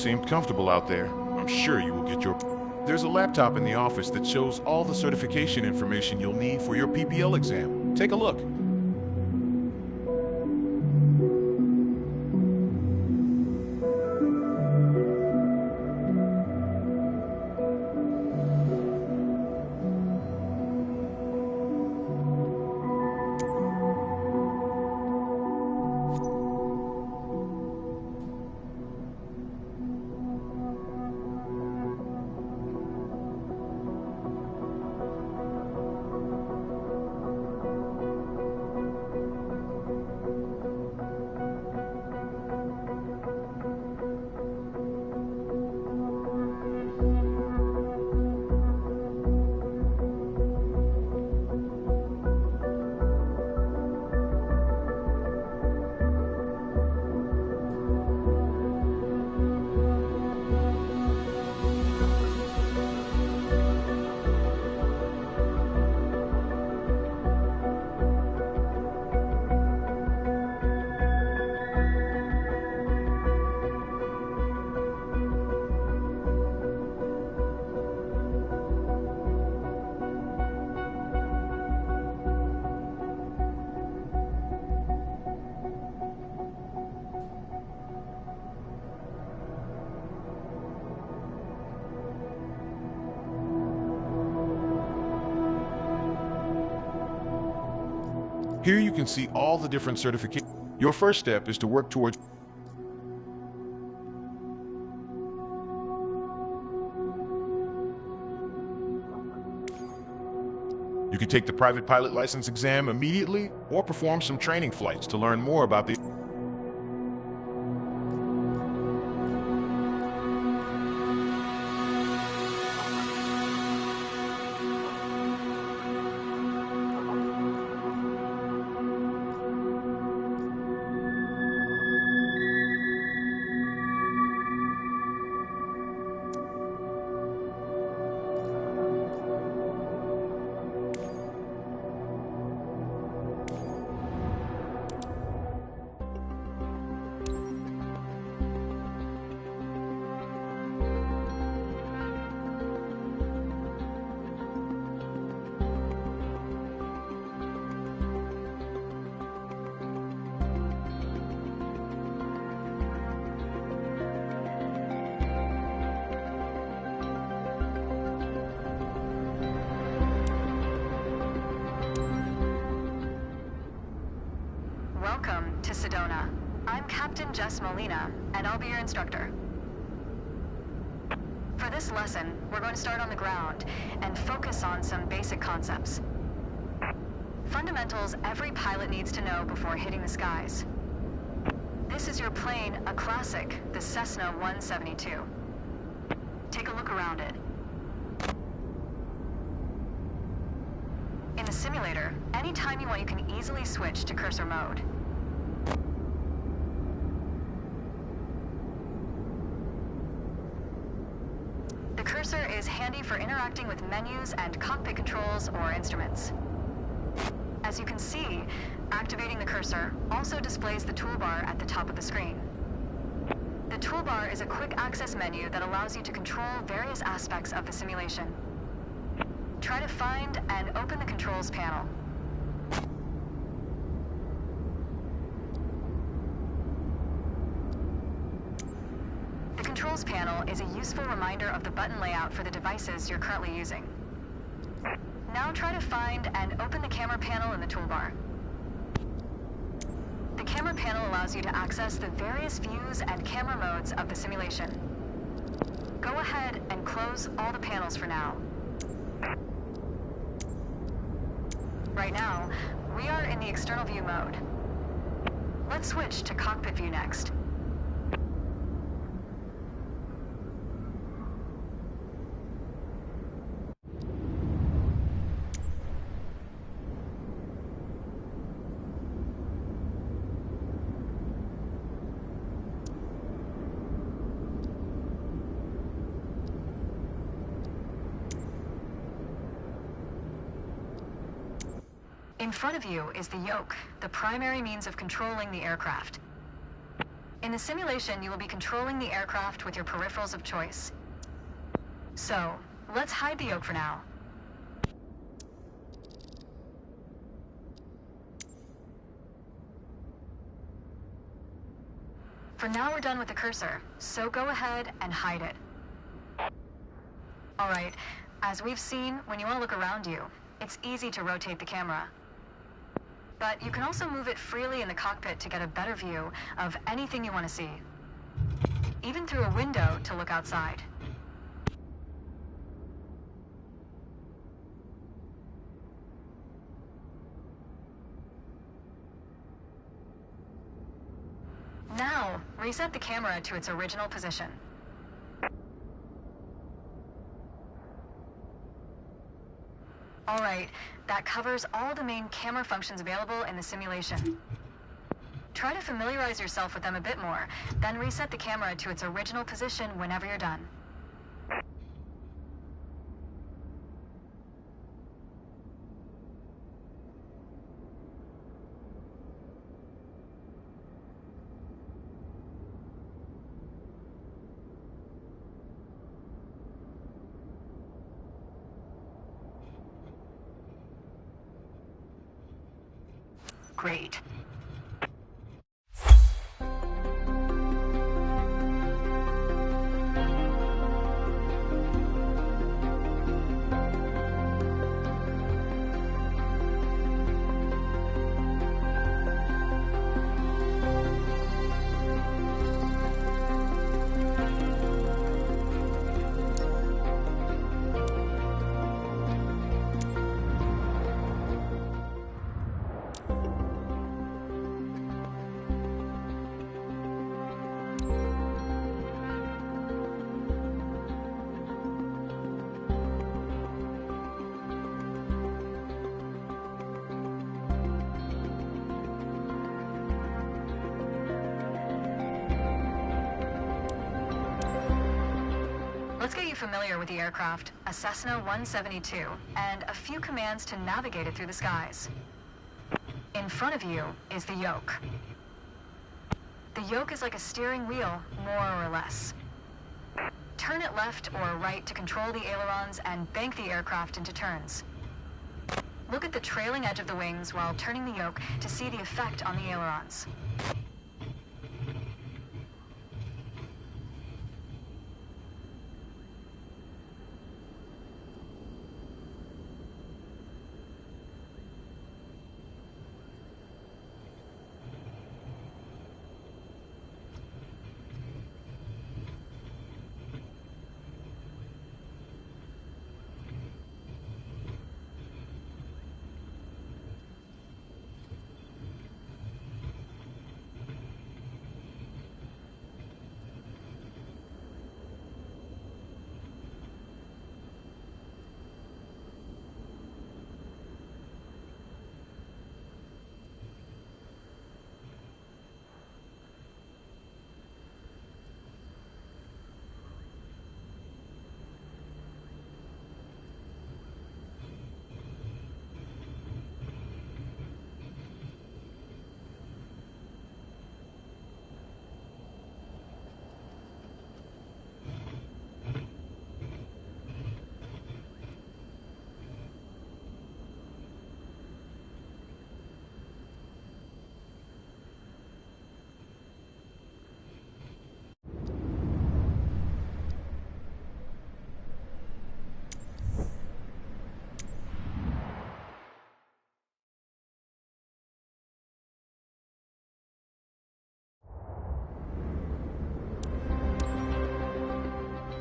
seemed comfortable out there. I'm sure you will get your... There's a laptop in the office that shows all the certification information you'll need for your PPL exam. Take a look. Here you can see all the different certifications. Your first step is to work towards... You can take the private pilot license exam immediately or perform some training flights to learn more about the... Welcome to Sedona. I'm Captain Jess Molina, and I'll be your instructor. For this lesson, we're going to start on the ground and focus on some basic concepts. Fundamentals every pilot needs to know before hitting the skies. This is your plane, a classic, the Cessna 172. Take a look around it. In the simulator, anytime you want, you can easily switch to cursor mode. The cursor is handy for interacting with menus and cockpit controls or instruments. As you can see, activating the cursor also displays the toolbar at the top of the screen. The toolbar is a quick access menu that allows you to control various aspects of the simulation. Try to find and open the controls panel. The controls panel is a useful reminder of the button layout for the devices you're currently using. Now try to find and open the camera panel in the toolbar. The camera panel allows you to access the various views and camera modes of the simulation. Go ahead and close all the panels for now. Right now, we are in the external view mode. Let's switch to cockpit view next. In front of you is the yoke, the primary means of controlling the aircraft. In the simulation, you will be controlling the aircraft with your peripherals of choice. So, let's hide the yoke for now. For now, we're done with the cursor, so go ahead and hide it. Alright, as we've seen, when you want to look around you, it's easy to rotate the camera. But you can also move it freely in the cockpit to get a better view of anything you want to see. Even through a window to look outside. Now, reset the camera to its original position. Alright, that covers all the main camera functions available in the simulation. Try to familiarize yourself with them a bit more, then reset the camera to its original position whenever you're done. Great. Let's get you familiar with the aircraft, a Cessna 172, and a few commands to navigate it through the skies. In front of you is the yoke. The yoke is like a steering wheel, more or less. Turn it left or right to control the ailerons and bank the aircraft into turns. Look at the trailing edge of the wings while turning the yoke to see the effect on the ailerons.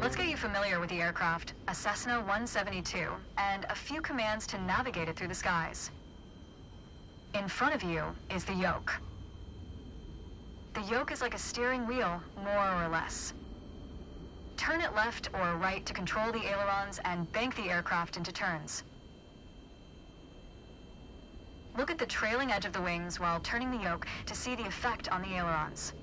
Let's get you familiar with the aircraft, a Cessna 172, and a few commands to navigate it through the skies. In front of you is the yoke. The yoke is like a steering wheel, more or less. Turn it left or right to control the ailerons and bank the aircraft into turns. Look at the trailing edge of the wings while turning the yoke to see the effect on the ailerons.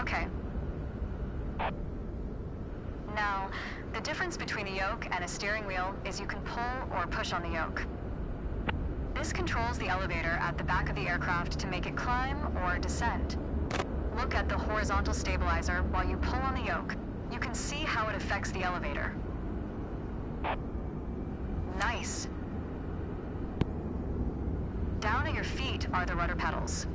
Okay. Now, the difference between a yoke and a steering wheel is you can pull or push on the yoke. This controls the elevator at the back of the aircraft to make it climb or descend. Look at the horizontal stabilizer while you pull on the yoke. You can see how it affects the elevator. Nice. Down at your feet are the rudder pedals.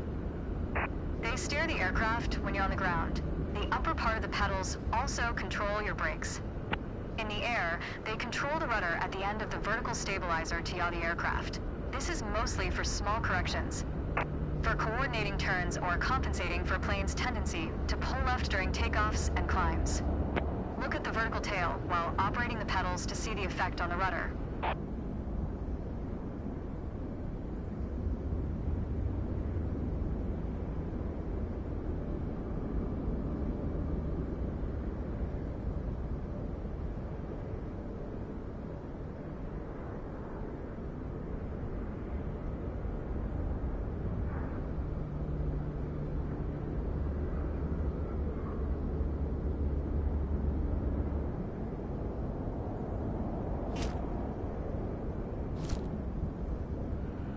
They steer the aircraft when you're on the ground. The upper part of the pedals also control your brakes. In the air, they control the rudder at the end of the vertical stabilizer to yaw the aircraft. This is mostly for small corrections, for coordinating turns or compensating for a plane's tendency to pull left during takeoffs and climbs. Look at the vertical tail while operating the pedals to see the effect on the rudder.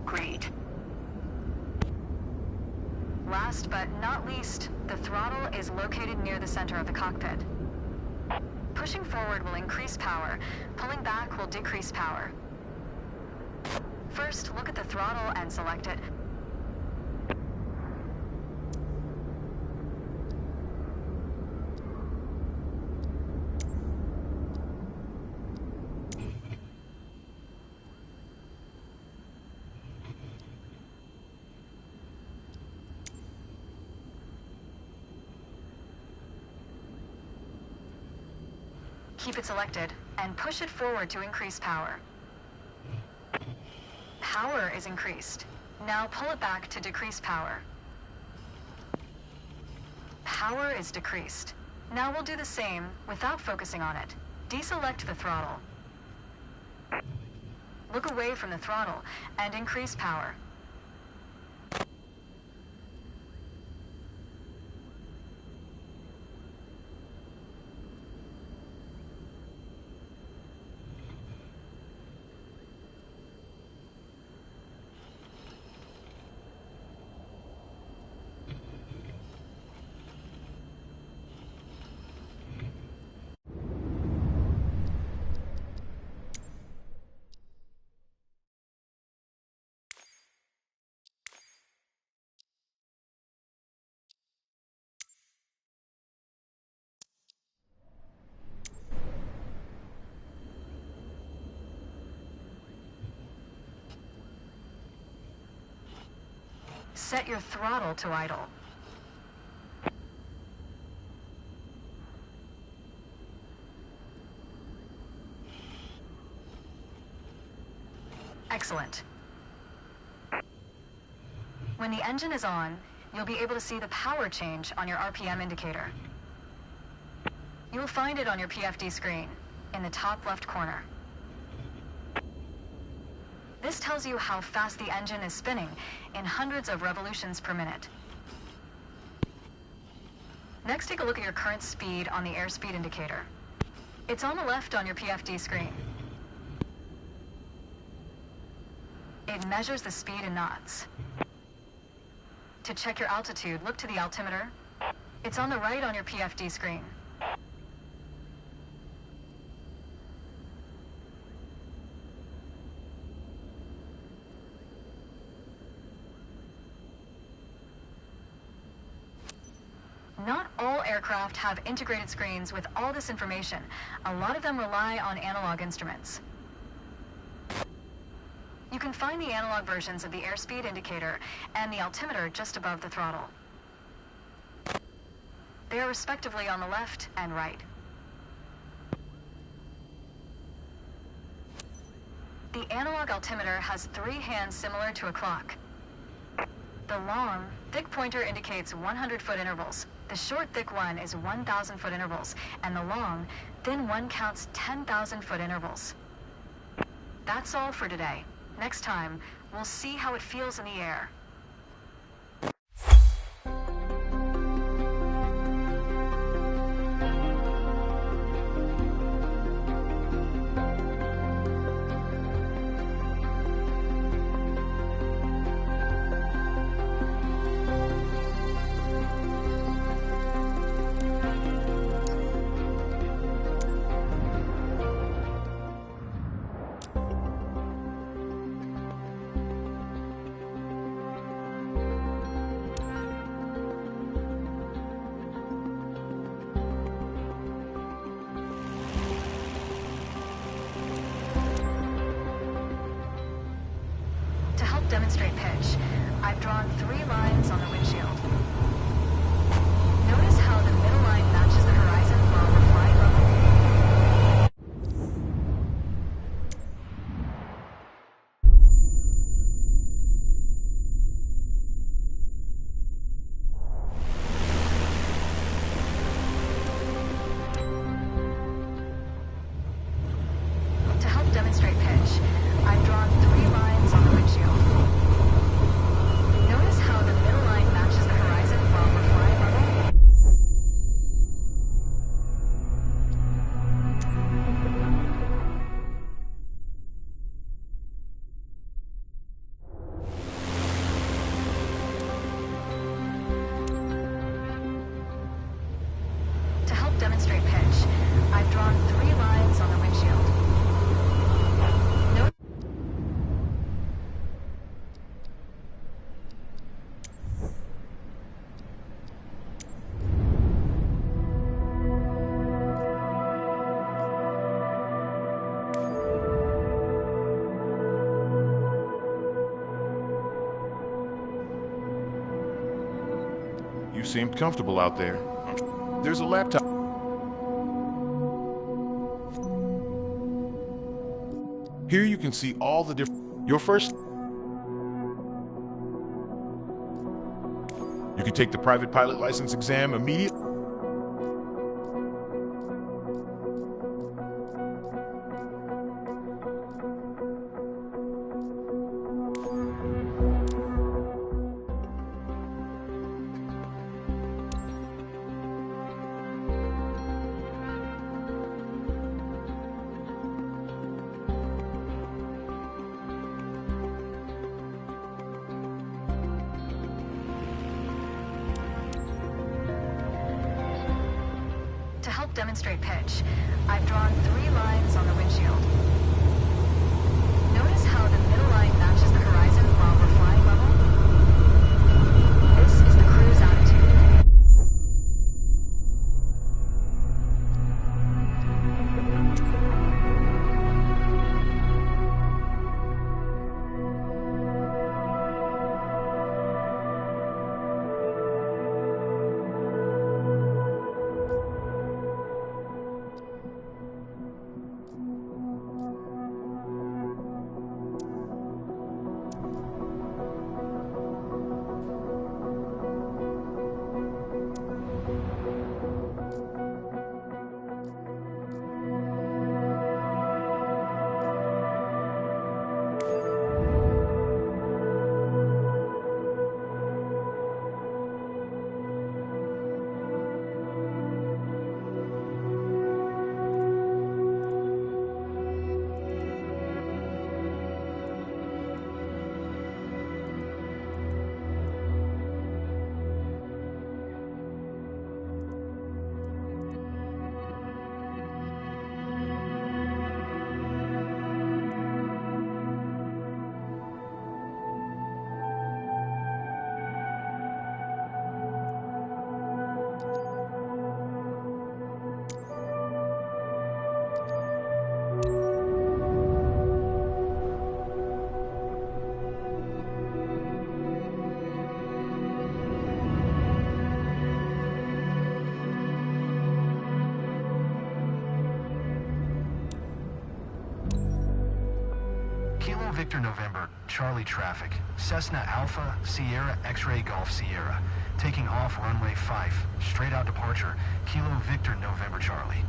Great. Last but not least, the throttle is located near the center of the cockpit. Pushing forward will increase power, pulling back will decrease power. First, look at the throttle and select it. Keep it selected, and push it forward to increase power. Power is increased. Now pull it back to decrease power. Power is decreased. Now we'll do the same without focusing on it. Deselect the throttle. Look away from the throttle and increase power. Set your throttle to idle. Excellent. When the engine is on, you'll be able to see the power change on your RPM indicator. You'll find it on your PFD screen, in the top left corner. This tells you how fast the engine is spinning in hundreds of revolutions per minute. Next, take a look at your current speed on the airspeed indicator. It's on the left on your PFD screen. It measures the speed in knots. To check your altitude, look to the altimeter. It's on the right on your PFD screen. Not all aircraft have integrated screens with all this information. A lot of them rely on analog instruments. You can find the analog versions of the airspeed indicator and the altimeter just above the throttle. They are respectively on the left and right. The analog altimeter has 3 hands similar to a clock. The long, thick pointer indicates 100-foot intervals. The short, thick one is 1,000-foot intervals, and the long, thin one counts 10,000-foot intervals. That's all for today. Next time, we'll see how it feels in the air. help demonstrate pitch, I've drawn 3 lines on the windshield. Notice how the middle line matches the horizon while we're flying level. To help demonstrate pitch, I've drawn 3 lines on the windshield. Notice how the middle line matches the horizon while we're flying level. To help demonstrate pitch, I've drawn 3 lines on the windshield. Note You seemed comfortable out there. There's a laptop. Here you can see all the different... Your first... You can take the private pilot license exam immediately. To help demonstrate pitch, I've drawn 3 lines on the windshield. Notice how the middle line matches the horizon while we're flying level. This is the cruise attitude. Kilo Victor November, Charlie traffic, Cessna Alpha, Sierra X-Ray Golf Sierra, taking off runway 5, straight out departure, Kilo Victor November Charlie.